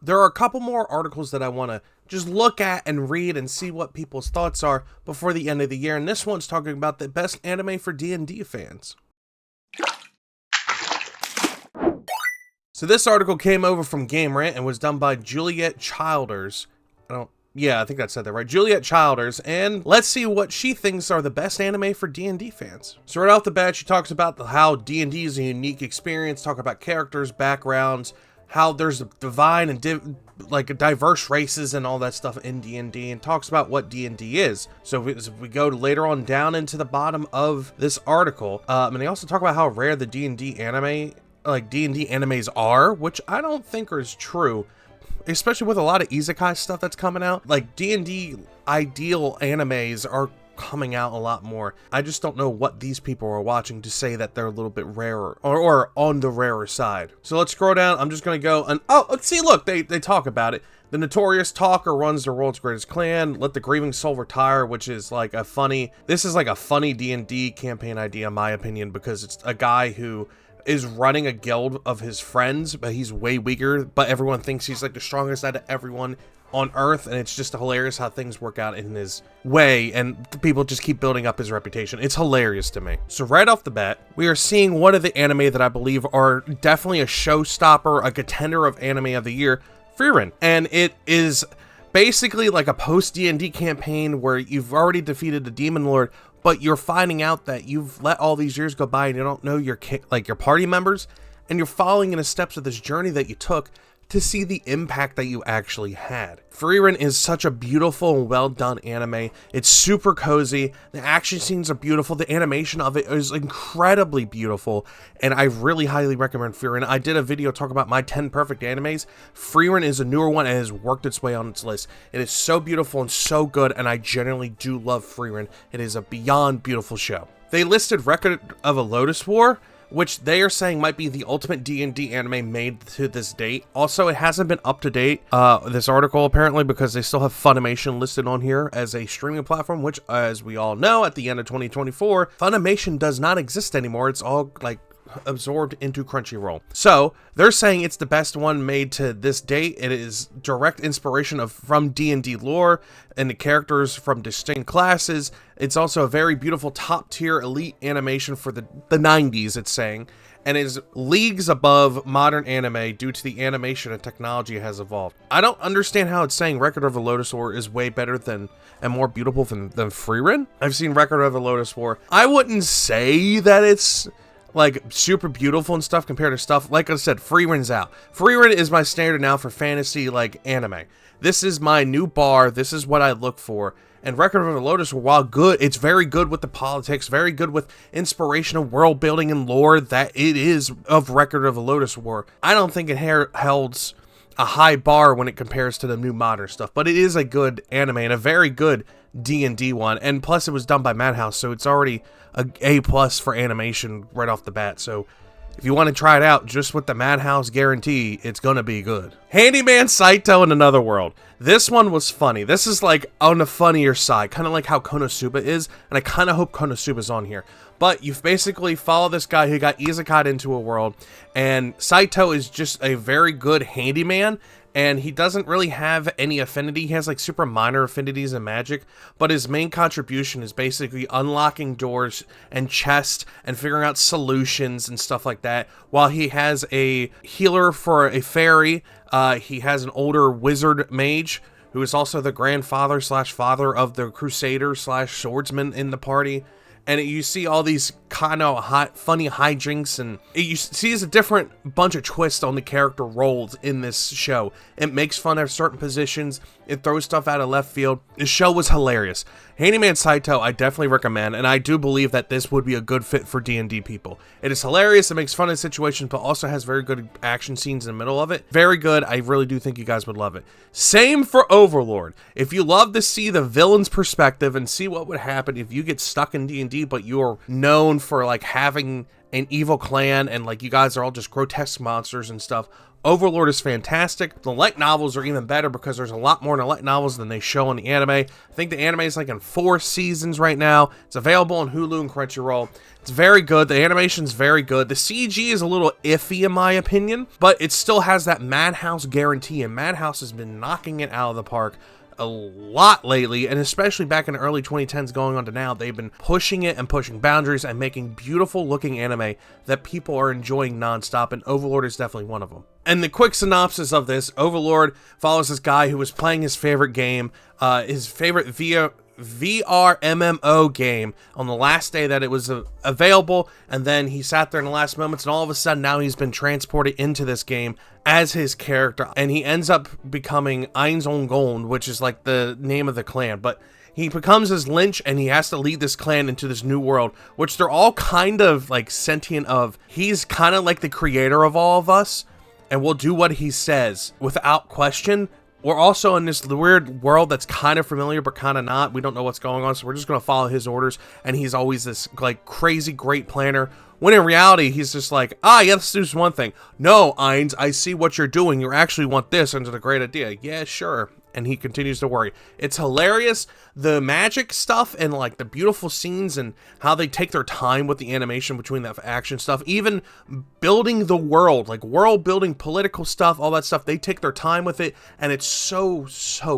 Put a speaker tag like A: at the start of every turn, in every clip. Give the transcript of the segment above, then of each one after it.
A: there are a couple more articles that I want to just look at and read and see what people's thoughts are before the end of the year. And this one's talking about the best anime for D&D fans. So this article came over from Game Rant and was done by Juliet Childers. I think that said that right. Juliet Childers, and let's see what she thinks are the best anime for D&D fans. So right off the bat, she talks about how D&D is a unique experience, talk about characters, backgrounds, how there's divine and diverse races and all that stuff in D&D, and talks about what D&D is. So if we go later on down into the bottom of this article, and they also talk about how rare the D&D animes are, which I don't think is true, especially with a lot of isekai stuff that's coming out. Like D&D ideal animes are coming out a lot more. I just don't know what these people are watching to say that they're a little bit rarer or on the rarer side. So let's scroll down. I'm just going to go and, let's see, look, they talk about it. The notorious talker runs the world's greatest clan. Let the grieving soul retire, which is like this is like a funny D&D campaign idea in my opinion, because it's a guy who is running a guild of his friends, but he's way weaker, but everyone thinks he's like the strongest out of everyone on Earth, and it's just hilarious how things work out in his way, and people just keep building up his reputation. It's hilarious to me. So right off the bat, we are seeing one of the anime that I believe are definitely a showstopper, a contender of anime of the year, Frieren. And it is basically like a post-D&D campaign where you've already defeated the Demon Lord, but you're finding out that you've let all these years go by and you don't know your party members, and you're following in the steps of this journey that you took to see the impact that you actually had. Frieren is such a beautiful and well done anime. It's super cozy. The action scenes are beautiful. The animation of it is incredibly beautiful, and I really highly recommend Frieren. I did a video talking about my 10 perfect animes. Frieren is a newer one and has worked its way on its list. It is so beautiful and so good, and I genuinely do love Frieren. It is a beyond beautiful show. They listed Record of a Lodoss War, which they are saying might be the ultimate D&D anime made to this date. Also, it hasn't been up to date, this article apparently, because they still have Funimation listed on here as a streaming platform, which, as we all know, at the end of 2024, Funimation does not exist anymore. It's all absorbed into Crunchyroll. So they're saying it's the best one made to this date. It is direct inspiration from D&D lore and the characters from distinct classes. It's also a very beautiful top tier elite animation for the 90s, it's saying, and is leagues above modern anime due to the animation and technology has evolved. I don't understand how it's saying Record of a Lodoss War is way better than and more beautiful than Frieren. I've seen Record of a Lodoss War. I wouldn't say that it's super beautiful and stuff compared to stuff. Like I said, Frieren's out. Frieren is my standard now for fantasy anime. This is my new bar. This is what I look for. And Record of a Lodoss War, while good, it's very good with the politics, very good with inspirational world building and lore that it is of Record of a Lodoss War. I don't think it holds a high bar when it compares to the new modern stuff, but it is a good anime and a very good D&D one, and plus it was done by Madhouse, so it's already A+ for animation right off the bat. So if you want to try it out just with the Madhouse guarantee, it's gonna be good. Handyman Saitou in Another World. This one was funny. This is on the funnier side, kind of like how Konosuba is, and I kind of hope Konosuba's on here. But you basically follow this guy who got isekai'd into a world, and Saitou is just a very good handyman, and he doesn't really have any affinity. He has super minor affinities in magic, but his main contribution is basically unlocking doors and chests and figuring out solutions and stuff like that. While he has a healer for a fairy, he has an older wizard mage who is also the grandfather / father of the crusader / swordsman in the party. And you see all these kind of funny hijinks, and you see a different bunch of twists on the character roles in this show. It makes fun of certain positions. It throws stuff out of left field. The show was hilarious. Handyman Saitou, I definitely recommend, and I do believe that this would be a good fit for D&D people. It is hilarious. It makes fun of situations, but also has very good action scenes in the middle of it. Very good. I really do think you guys would love it. Same for Overlord. If you love to see the villain's perspective and see what would happen if you get stuck in D&D RPG, but you're known for like having an evil clan and like you guys are all just grotesque monsters and stuff, Overlord is fantastic. The light novels are even better because there's a lot more in the light novels than they show in the anime. I think the anime is like in 4 seasons right now. It's available on Hulu and Crunchyroll. It's very good. The animation's very good. The CG is a little iffy in my opinion, but it still has that Madhouse guarantee, and Madhouse has been knocking it out of the park a lot lately, and especially back in the early 2010s going on to now. They've been pushing it and pushing boundaries and making beautiful looking anime that people are enjoying nonstop, and Overlord is definitely one of them. And the quick synopsis of this, Overlord follows this guy who was playing his favorite game, his favorite VR MMO game on the last day that it was available, and then he sat there in the last moments, and all of a sudden now he's been transported into this game as his character, and he ends up becoming Eins on Gold, which is like the name of the clan, but he becomes his Lynch, and he has to lead this clan into this new world, which they're all kind of like sentient of. He's kind of like the creator of all of us, and will do what he says without question. We're also in this weird world that's kind of familiar, but kind of not. We don't know what's going on, so we're just going to follow his orders, and he's always this, like, crazy great planner, when in reality, he's just like, yeah, let's do this one thing. No, Eins, I see what you're doing. You actually want this, and it's a great idea. Yeah, sure. And he continues to worry. It's hilarious. The magic stuff and like the beautiful scenes and how they take their time with the animation between that action stuff, even building the world, like world building, political stuff, all that stuff, they take their time with it, and it's so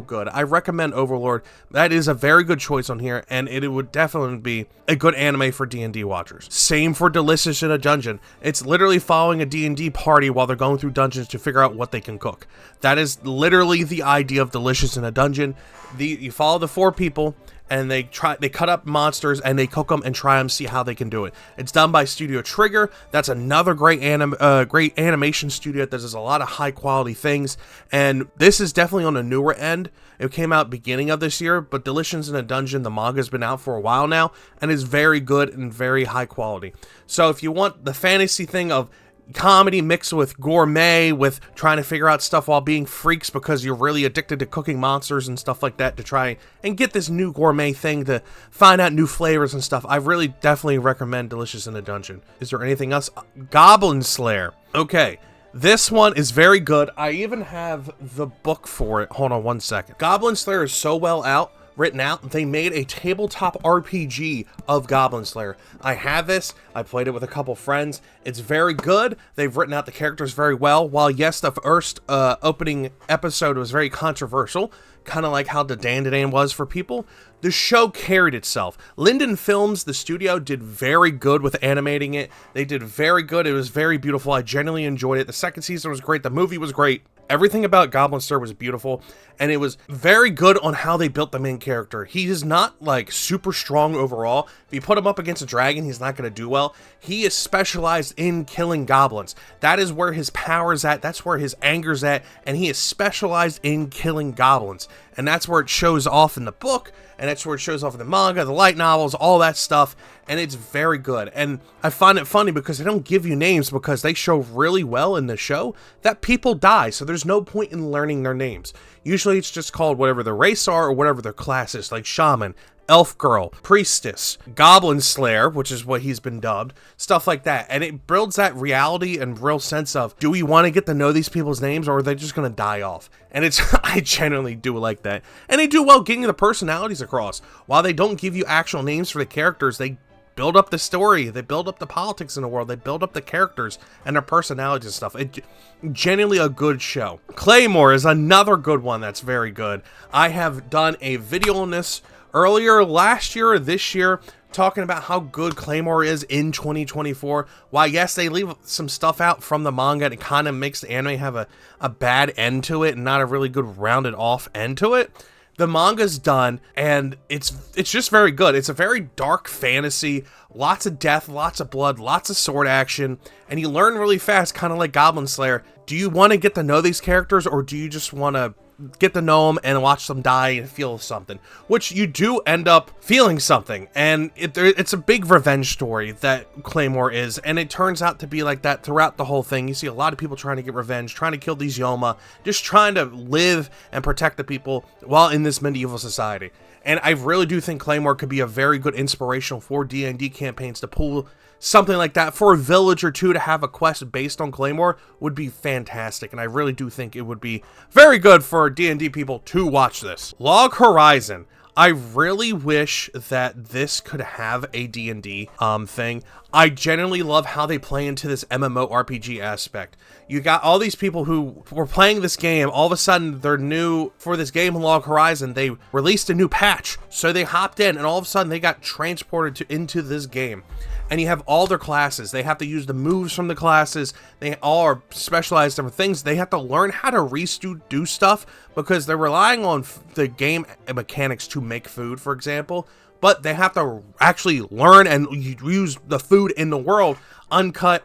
A: good. I recommend Overlord. That is a very good choice on here, and it would definitely be a good anime for D&D watchers. Same for Delicious in a Dungeon. It's literally following a D&D party while they're going through dungeons to figure out what they can cook. That is literally the idea of Delicious in a Dungeon. You follow the 4 people, and they cut up monsters and they cook them and try them, see how they can do it. It's done by Studio Trigger. That's another great animation studio that does a lot of high quality things, and this is definitely on the newer end. It came out beginning of this year, but Delicious in a Dungeon, the manga's been out for a while now, and is very good and very high quality. So if you want the fantasy thing of comedy mixed with gourmet, with trying to figure out stuff while being freaks because you're really addicted to cooking monsters and stuff like that, to try and get this new gourmet thing to find out new flavors and stuff, I really definitely recommend Delicious in a Dungeon. Is there anything else? Goblin Slayer. Okay, this one is very good. I even have the book for it. Hold on one second. Goblin Slayer is so well written out, they made a tabletop RPG of Goblin Slayer. I have this. I played it with a couple friends. It's very good. They've written out the characters very well. While yes, the first opening episode was very controversial, kind of like how the Dan was for people, the show carried itself. Linden Films, the studio, did very good with animating it. They did very good. It was very beautiful. I genuinely enjoyed it. The second season was great. The movie was great. Everything about Goblin Slayer was beautiful, and it was very good on how they built the main character. He is not like super strong overall. If you put him up against a dragon, he's not going to do well. He is specialized in killing goblins. That is where his power's at. That's where his anger's at, and he is specialized in killing goblins. And that's where it shows off in the book, and that's where it shows off in the manga, the light novels, all that stuff, and it's very good. And I find it funny because they don't give you names, because they show really well in the show that people die, so there's no point in learning their names. Usually it's just called whatever their race are or whatever their class is, like Shaman, Elf Girl, Priestess, Goblin Slayer, which is what he's been dubbed, stuff like that. And it builds that reality and real sense of, do we want to get to know these people's names, or are they just going to die off? And it's, I genuinely do like that. And they do well getting the personalities across. While they don't give you actual names for the characters, they build up the story, they build up the politics in the world, they build up the characters and their personalities and stuff. It genuinely a good show. Claymore is another good one that's very good. I have done a video on this earlier last year or this year, talking about how good Claymore is in 2024. While yes, they leave some stuff out from the manga, and it kind of makes the anime have a bad end to it and not a really good rounded off end to it. The manga's done, and it's just very good. It's a very dark fantasy, lots of death, lots of blood, lots of sword action, and you learn really fast, kind of like Goblin Slayer. Do you want to get to know these characters, or do you just want to get to know them and watch them die and feel something, which you do end up feeling something. And it's a big revenge story that Claymore is, and it turns out to be like that throughout the whole thing. You see a lot of people trying to get revenge, trying to kill these Yoma, just trying to live and protect the people while in this medieval society. And I really do think Claymore could be a very good inspirational for D&D campaigns. To pull something like that for a village or two to have a quest based on Claymore would be fantastic. And I really do think it would be very good for D&D people to watch this. Log Horizon. I really wish that this could have a D&D thing. I genuinely love how they play into this MMORPG aspect. You got all these people who were playing this game, all of a sudden they're new for this game, Log Horizon. They released a new patch, so they hopped in, and all of a sudden they got transported into this game. And you have all their classes. They have to use the moves from the classes. They all are specialized different things. They have to learn how to do stuff because they're relying on the game mechanics to make food, for example. But they have to actually learn and use the food in the world, uncut,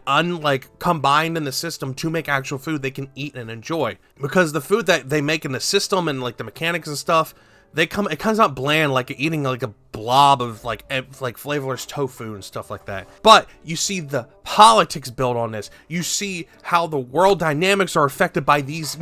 A: combined in the system to make actual food they can eat and enjoy. Because the food that they make in the system and like the mechanics and stuff, it comes out bland, like eating like a blob of like flavorless tofu and stuff like that. But you see the politics built on this. You see how the world dynamics are affected by these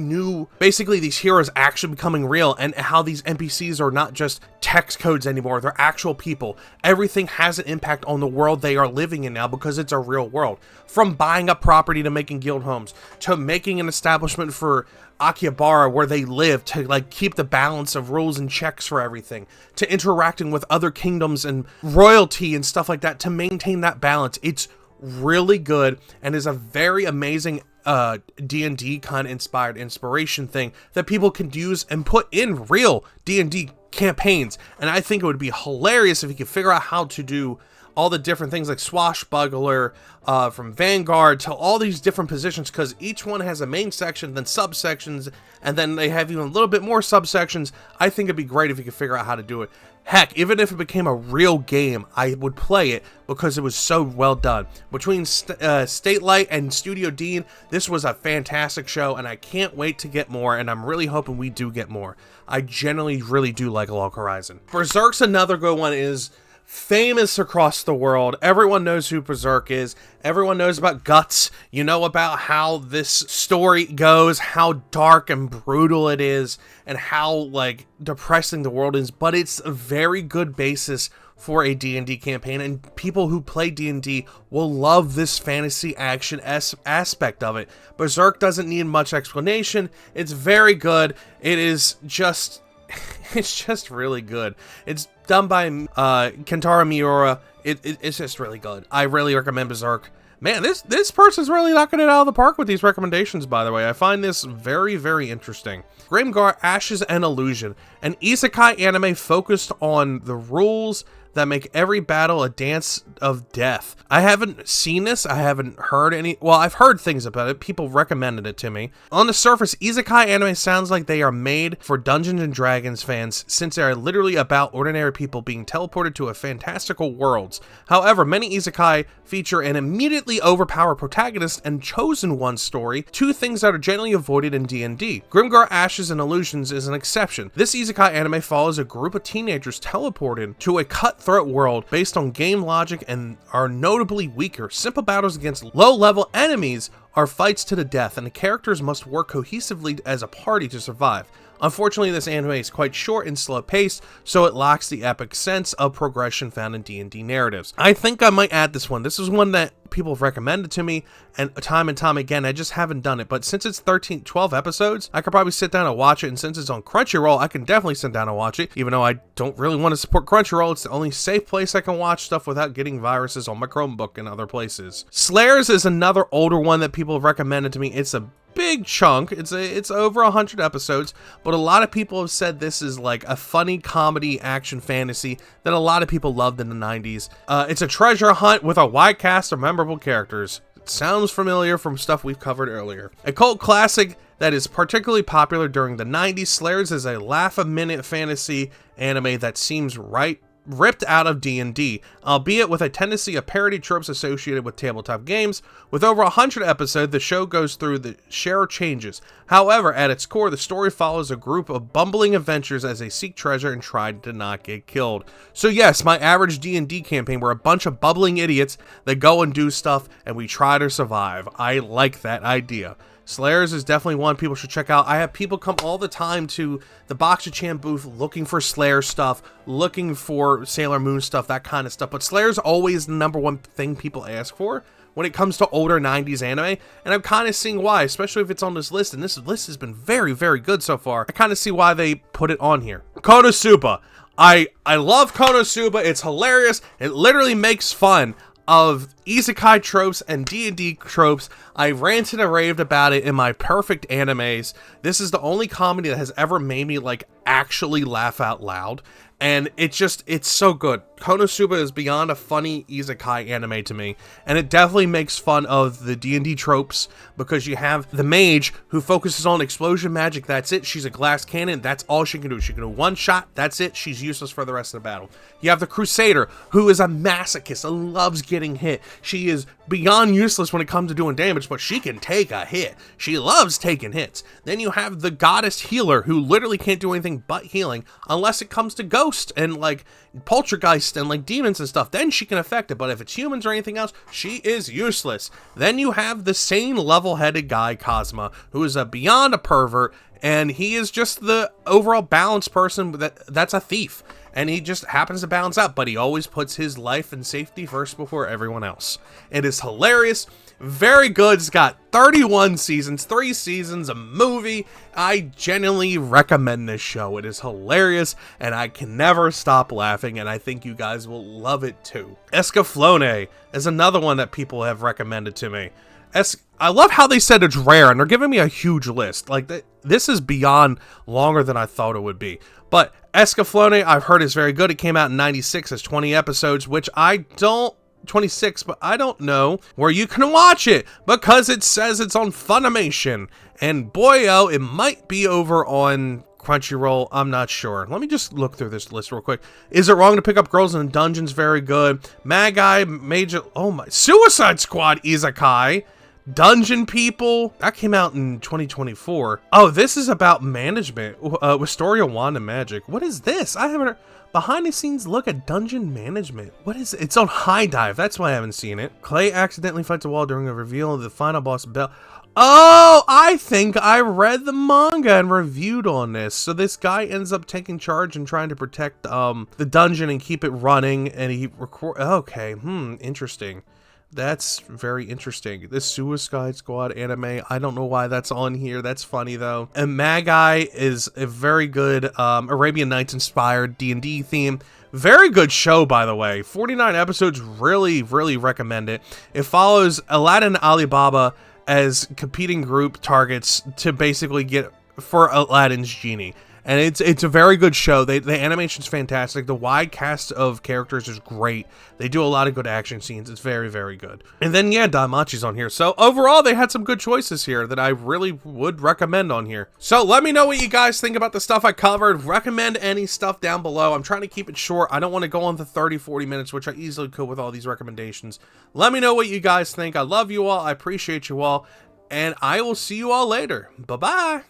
A: basically these heroes actually becoming real, and how these NPCs are not just text codes anymore. They're actual people. Everything has an impact on the world they are living in now because it's a real world. From buying up property to making guild homes to making an establishment for Akihabara where they live to like keep the balance of rules and checks for everything, to interacting with other kingdoms and royalty and stuff like that to maintain that balance. It's really good and is a very amazing D&D kind of inspiration thing that people can use and put in real D&D campaigns. And I think it would be hilarious if you could figure out how to do all the different things like Swashbuckler, from Vanguard to all these different positions, because each one has a main section, then subsections, and then they have even a little bit more subsections. I think it'd be great if you could figure out how to do it. Heck, even if it became a real game, I would play it because it was so well done. Between Statelight and Studio Dean, this was a fantastic show, and I can't wait to get more, and I'm really hoping we do get more. I generally really do like Log Horizon. Berserk's another good one. Is famous across the world. Everyone knows who Berserk is. Everyone knows about Guts. You know about how this story goes, how dark and brutal it is, and how like depressing the world is, but it's a very good basis for a D&D campaign, and people who play D&D will love this fantasy action aspect of it. Berserk doesn't need much explanation. It's very good. It is just it's just really good. It's done by Kentaro Miura. It's just really good. I really recommend Berserk. Man, this person's really knocking it out of the park with these recommendations, by the way. I find this very, very interesting. Grimgar, Ashes and Illusion, an isekai anime focused on the rules that make every battle a dance of death. I haven't seen this. I haven't heard any. Well, I've heard things about it. People recommended it to me. On the surface, isekai anime sounds like they are made for Dungeons and Dragons fans, since they are literally about ordinary people being teleported to a fantastical worlds. However, many isekai feature an immediately overpowered protagonist and chosen one story, two things that are generally avoided in D&D. Grimgar, Ashes and Illusions is an exception. This isekai anime follows a group of teenagers teleported to a cutthroat world based on game logic and are notably weaker. Simple battles against low-level enemies are fights to the death, and the characters must work cohesively as a party to survive. Unfortunately, this anime is quite short and slow-paced, so it lacks the epic sense of progression found in D&D narratives. I think I might add this one. This is one that people have recommended to me, and time again, I just haven't done it. But since it's 12 episodes, I could probably sit down and watch it, and since it's on Crunchyroll, I can definitely sit down and watch it, even though I don't really want to support Crunchyroll. It's the only safe place I can watch stuff without getting viruses on my Chromebook and other places. Slayers is another older one that people have recommended to me. It's a big chunk. It's over 100 episodes, but a lot of people have said this is like a funny comedy action fantasy that a lot of people loved in the 90s. It's a treasure hunt with a wide cast of memorable characters. It sounds familiar from stuff we've covered earlier. A cult classic that is particularly popular during the 90s, Slayers is a laugh-a-minute fantasy anime that seems right ripped out of D&D, albeit with a tendency of parody tropes associated with tabletop games. With over 100 episodes, the show goes through the share changes. However, at its core, the story follows a group of bumbling adventurers as they seek treasure and try to not get killed. So yes, my average D&D campaign, we're a bunch of bubbling idiots that go and do stuff, and we try to survive. I like that idea. Slayers is definitely one people should check out. I have people come all the time to the Boxer Champ booth looking for Slayer stuff, looking for Sailor Moon stuff, that kind of stuff. But Slayer's always the #1 thing people ask for when it comes to older 90s anime. And I'm kind of seeing why, especially if it's on this list. And this list has been very, very good so far. I kind of see why they put it on here. Konosuba. I love Konosuba. It's hilarious. It literally makes fun of isekai tropes and D&D tropes. I ranted and raved about it in my perfect animes. This is the only comedy that has ever made me like actually laugh out loud, and it's so good. Konosuba is beyond a funny isekai anime to me, and it definitely makes fun of the D&D tropes, because you have the mage who focuses on explosion magic. That's it. She's a glass cannon. That's all she can do. She can do one shot. That's it. She's useless for the rest of the battle. You have the crusader, who is a masochist and loves getting hit. She is beyond useless when it comes to doing damage, but she can take a hit. She loves taking hits. Then you have the goddess healer, who literally can't do anything but healing unless it comes to ghost and like poltergeist and like demons and stuff. Then she can affect it, but if it's humans or anything else, she is useless. Then you have the sane, level-headed guy Cosma, who is beyond a pervert, and he is just the overall balanced person that's a thief. And he just happens to balance out, but he always puts his life and safety first before everyone else. It is hilarious, very good. It's got 31 seasons, 3 seasons, a movie. I genuinely recommend this show. It is hilarious, and I can never stop laughing, and I think you guys will love it too. Escaflowne is another one that people have recommended to me. I love how they said it's rare, and they're giving me a huge list. Like, this is beyond longer than I thought it would be. But Escaflowne, I've heard, is very good. It came out in '96 as 20 episodes, which 26, but I don't know where you can watch it, because it says it's on Funimation. And boyo, it might be over on Crunchyroll. I'm not sure. Let me just look through this list real quick. Is It Wrong to Pick Up Girls in Dungeons? Very good. Magi Major... Oh my... Suicide Squad Isekai. Dungeon People, that came out in 2024. Oh, this is about management with Story of Wand and Magic. What is this? I haven't heard. Behind the scenes look at dungeon management. What is it? It's on High Dive. That's why I haven't seen it. Clay accidentally fights a wall during a reveal of the final boss Bell. Oh, I think I read the manga and reviewed on this. So this guy ends up taking charge and trying to protect the dungeon and keep it running, and he okay, interesting. That's very interesting. This Suicide Squad anime, I don't know why that's on here. That's funny though. And Magi is a very good Arabian Nights inspired D&D theme. Very good show, by the way. 49 episodes, really, really recommend it. It follows Aladdin and Alibaba as competing group targets to basically get for Aladdin's genie. And it's a very good show. The animation's fantastic. The wide cast of characters is great. They do a lot of good action scenes. It's very, very good. And then, yeah, Daimachi's on here. So overall, they had some good choices here that I really would recommend on here. So let me know what you guys think about the stuff I covered. Recommend any stuff down below. I'm trying to keep it short. I don't want to go on to 30, 40 minutes, which I easily could with all these recommendations. Let me know what you guys think. I love you all. I appreciate you all. And I will see you all later. Bye-bye.